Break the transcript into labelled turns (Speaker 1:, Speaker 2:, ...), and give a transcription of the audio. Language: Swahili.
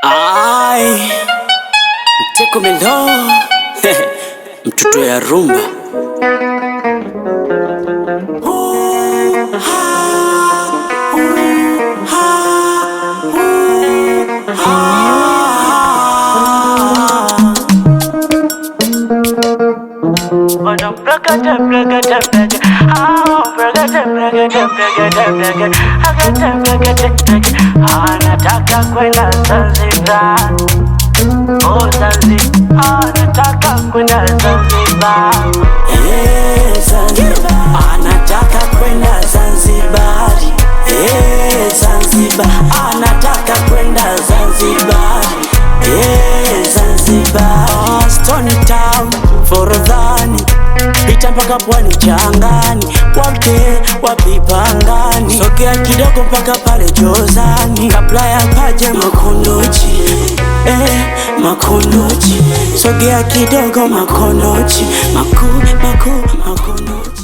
Speaker 1: Ai, Mteko Melo mtoto ya rumba.
Speaker 2: Anataka kwenda Zanzibar, oh Zanzibar, anataka kwenda Zanzibar,
Speaker 1: Zanzibar. Anataka kwenda Zanzibar, Zanzibar. Anataka kwenda Zanzibar, Zanzibar. Stone Town, Forodhani, pita mpaka pwani Changani, wake wapipangani, sogea kidogo mpaka pale Jozani, kabla ya paja Makunduchi, Makunduchi, sogea kidogo Makunduchi, Makunduchi.